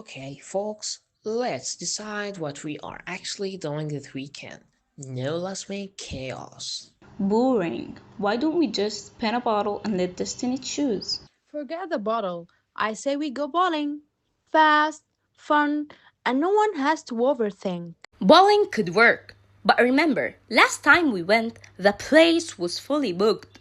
Okay, folks, let's decide what we are actually doing this weekend. No last minute chaos. Boring. Why don't we just spin a bottle and let destiny choose? Forget the bottle. I say we go bowling. Fast, fun, and no one has to overthink. Bowling could work. But remember, last time we went, the place was fully booked.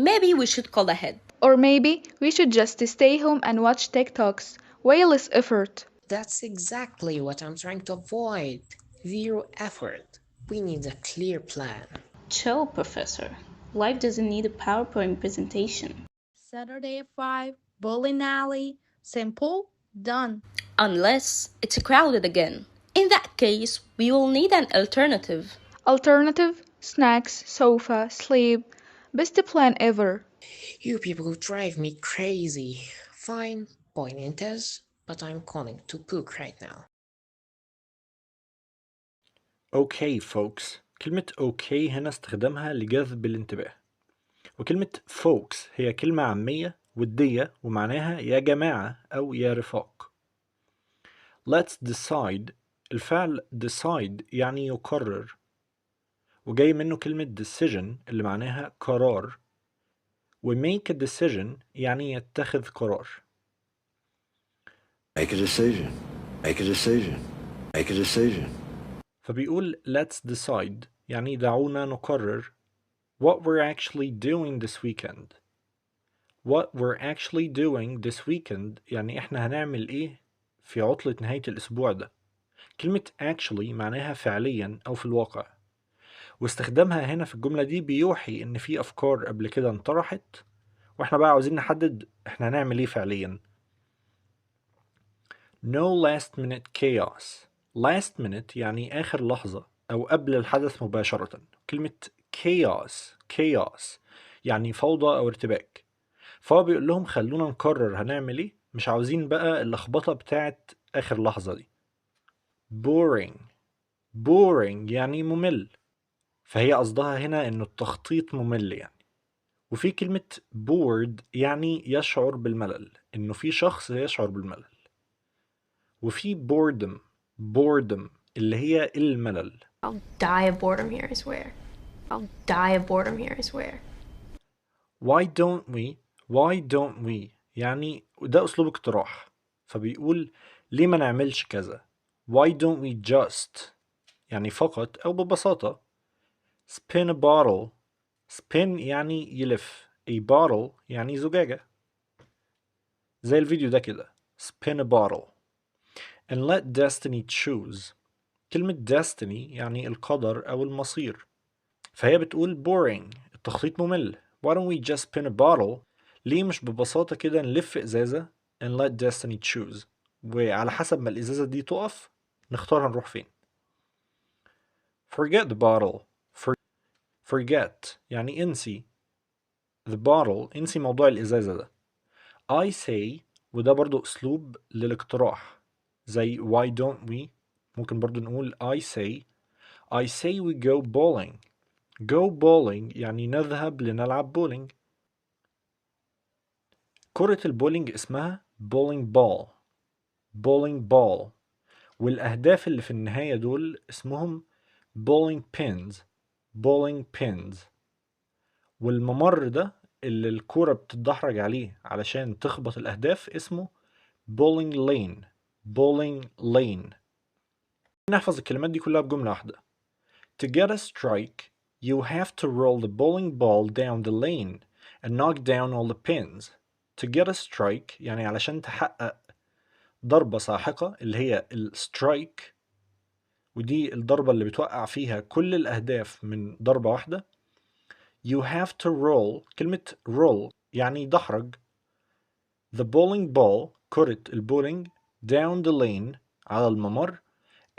Maybe we should call ahead. Or maybe we should just stay home and watch TikToks. Way less effort. That's exactly what I'm trying to avoid. Zero effort. We need a clear plan. Chill, Professor. Life doesn't need a PowerPoint presentation. Saturday at 5, bowling alley. Simple, done. Unless it's crowded again. In that case, we will need an alternative. Alternative snacks, sofa, sleep. Best plan ever. You people drive me crazy. Fine, point it is, but I'm calling to book right now. Okay folks. كلمة okay هنا استخدامها لجذب الانتباه، وكلمة folks هي كلمة عامية ودية ومعناها يا جماعة أو يا رفاق. Let's decide. الفعل decide يعني يقرر، وجاي منه كلمة decision اللي معناها قرار، و make a decision يعني يتخذ قرار. Make a decision. Make a decision. Make a decision. فبيقول let's decide يعني دعونا نقرر what we're actually doing this weekend. What we're actually doing this weekend يعني احنا هنعمل ايه في عطلة نهاية الأسبوع ده. كلمة actually معناها فعليا أو في الواقع، واستخدامها هنا في الجملة دي بيوحي إن في أفكار قبل كده انطرحت، واحنا بقى عاوزين نحدد احنا هنعمل ايه فعليا. No last minute chaos. Last minute يعني آخر لحظة أو قبل الحدث مباشرة. كلمة chaos يعني فوضى أو ارتباك. فهو بيقول لهم خلونا نقرر هنعمل ايه، مش عاوزين بقى اللخبطة بتاعت آخر لحظة دي. boring يعني ممل، فهي قصدها هنا إنه التخطيط ممل يعني. وفي كلمة bored يعني يشعر بالملل، إنه في شخص يشعر بالملل. وفي boredom اللي هي الملل. I'll die of boredom here, I swear. I'll die of boredom here, I swear. why don't we يعني ده أسلوب اقتراح، فبيقول ليه ما نعملش كذا. why don't we just يعني فقط أو ببساطة. spin a bottle. spin يعني يلف، a bottle يعني زجاجة، زي الفيديو ده كده. spin a bottle and let destiny choose. كلمة destiny يعني القدر أو المصير، فهي بتقول boring التخطيط ممل. why don't we just spin a bottle. ليه مش ببساطة كده نلف إزازة and let destiny choose، وعلى حسب ما الإزازة دي تقف نختار هنروح فين. forget the bottle. forget يعني انسي. the bottle انسي موضوع الإزازة ده. I say وده برضو أسلوب للاقتراح، زي why don't we. ممكن برضو نقول I say we go bowling. go bowling يعني نذهب لنلعب بولينج. كرة البولينج اسمها bowling ball. bowling ball. والأهداف اللي في النهاية دول اسمهم bowling pins. bowling pins. والممر ده اللي الكرة بتتدحرج عليه علشان تخبط الأهداف اسمه bowling lane. bowling lane. نحفظ الكلمات دي كلها بجملة واحدة. To get a strike, you have to roll the bowling ball down the lane and knock down all the pins. To get a strike يعني علشان تحقق ضربة ساحقة اللي هي السترايك، ودي الضربة اللي بتوقع فيها كل الأهداف من ضربة واحدة. You have to roll. كلمة roll يعني دحرج the bowling ball كرة البولينج down the lane على الممر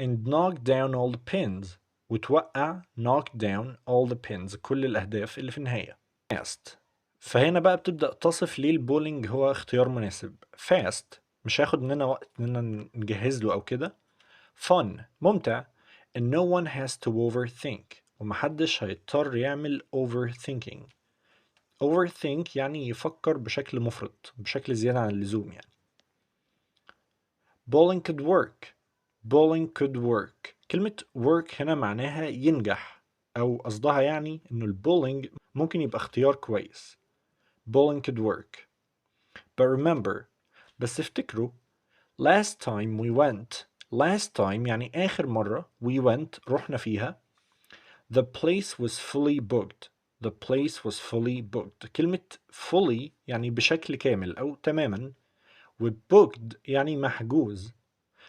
and knock down all the pins وتوقع knock down all the pins كل الأهداف اللي في النهاية. fast. فهنا بقى بتبدأ تصف ليه البولينج هو اختيار مناسب. fast مش هياخد مننا وقت اننا نجهز له او كده. fun ممتع and no one has to overthink ومحدش هيضطر يعمل overthinking. overthink يعني يفكر بشكل مفرط، بشكل زيادة عن اللزوم يعني. bowling could work. bowling could work. كلمة work هنا معناها ينجح، أو قصدها يعني إنه البولينج ممكن يبقى اختيار كويس. bowling could work. But remember، بس افتكروا، last time يعني آخر مرة we went رحنا فيها، the place was fully booked. the place was fully booked. كلمة fully يعني بشكل كامل أو تماما، و booked يعني محجوز.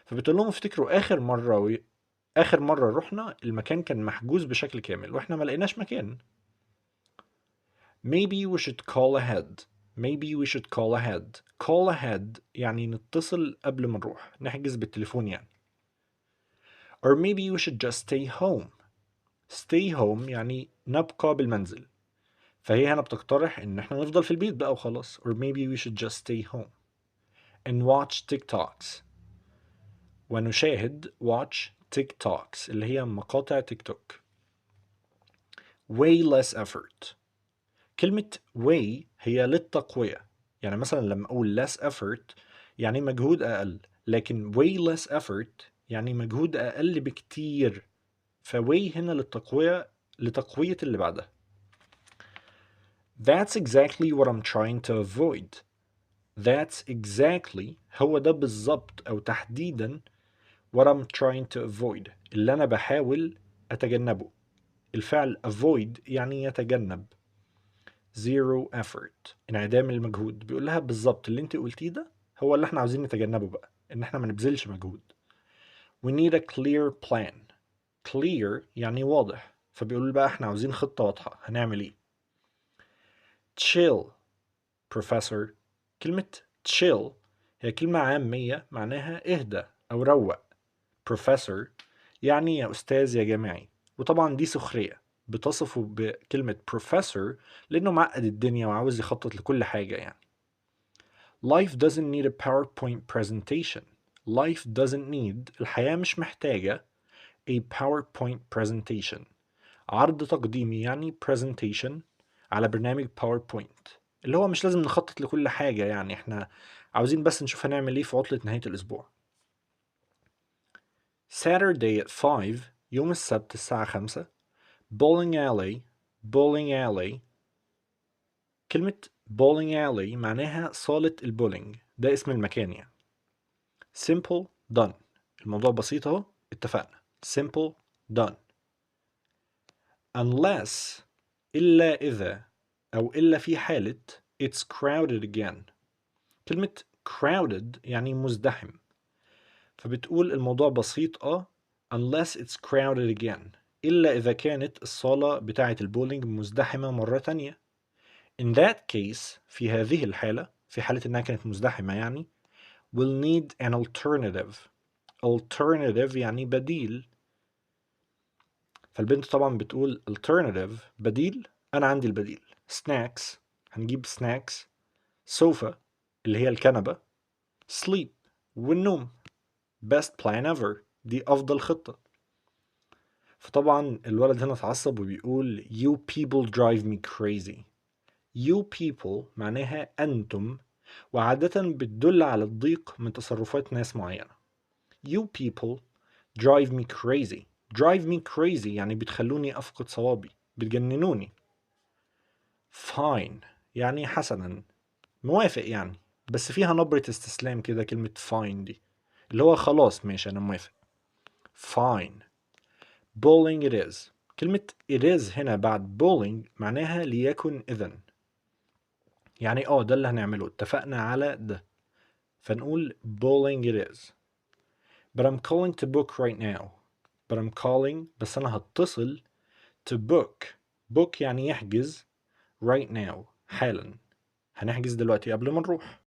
فبتقول لهم افتكروا آخر مرة رحنا المكان كان محجوز بشكل كامل وإحنا ما لقيناش مكان. Maybe we should call ahead. Maybe we should call ahead. call ahead يعني نتصل قبل ما نروح، نحجز بالتليفون يعني. Or maybe we should just stay home. stay home يعني نبقى بالمنزل، فهي هنا بتقترح إن إحنا نفضل في البيت بقى وخلاص. Or maybe we should just stay home and watch TikToks. ونشاهد watch TikToks اللي هي مقاطع تيك توك. way less effort. كلمة way هي للتقوية، يعني مثلا لما أقول less effort يعني مجهود أقل، لكن way less effort يعني مجهود أقل بكتير، فway هنا لتقوية اللي بعدها. That's exactly what I'm trying to avoid. That's exactly هو ده بالظبط أو تحديدا what I'm trying to avoid اللي أنا بحاول أتجنبه. الفعل avoid يعني يتجنب. zero effort انعدام المجهود. بيقول لها بالظبط اللي انت قلتيه ده هو اللي احنا عاوزين نتجنبه بقى، ان احنا ما نبذلش مجهود. we need a clear plan. clear يعني واضح، فبيقول بقى احنا عاوزين خطة واضحة هنعمل ايه. chill professor. كلمة chill هي كلمة عامية معناها اهدى أو روق. professor يعني يا أستاذ يا جامعي، وطبعا دي سخرية بتصفه بكلمة professor لأنه معقد الدنيا وعاوز يخطط لكل حاجة يعني. life doesn't need a PowerPoint presentation. life doesn't need الحياة مش محتاجة a PowerPoint presentation عرض تقديمي يعني presentation على برنامج PowerPoint، اللي هو مش لازم نخطط لكل حاجة يعني، احنا عاوزين بس نشوف هنعمل ايه في عطلة نهاية الأسبوع. Saturday at 5 يوم السبت الساعة 5 bowling alley. bowling alley كلمة bowling alley معناها صالة البولينج، ده اسم المكان يعني. simple done الموضوع بسيط اهو، اتفقنا. simple done. unless إلا إذا أو إلا في حالة it's crowded again. كلمة crowded يعني مزدحم، فبتقول الموضوع بسيط unless it's crowded again إلا إذا كانت الصالة بتاعة البولينج مزدحمة مرة تانية. in that case في هذه الحالة، في حالة إنها كانت مزدحمة يعني we'll need an alternative. alternative يعني بديل، فالبنت طبعا بتقول alternative بديل، أنا عندي البديل snacks هنجيب snacks، sofa اللي هي الكنبة، sleep والنوم best plan ever دي أفضل خطة. فطبعا الولد هنا اتعصب وبيقول you people drive me crazy. you people معناها أنتم، وعادة بتدل على الضيق من تصرفات ناس معينة. you people drive me crazy. drive me crazy يعني بتخلوني أفقد صوابي، بتجننوني. fine يعني حسنا، موافق يعني، بس فيها نبرة استسلام كده كلمة fine دي، اللي هو خلاص ماشي أنا موافق. fine. bowling it is. كلمة it is هنا بعد bowling معناها ليكن إذن، يعني ده اللي هنعمله، اتفقنا على ده، فنقول bowling it is. but I'm calling to book right now. but I'm calling بس أنا هتصل to book. book يعني يحجز right now حالا، هنحجز دلوقتي قبل ما نروح.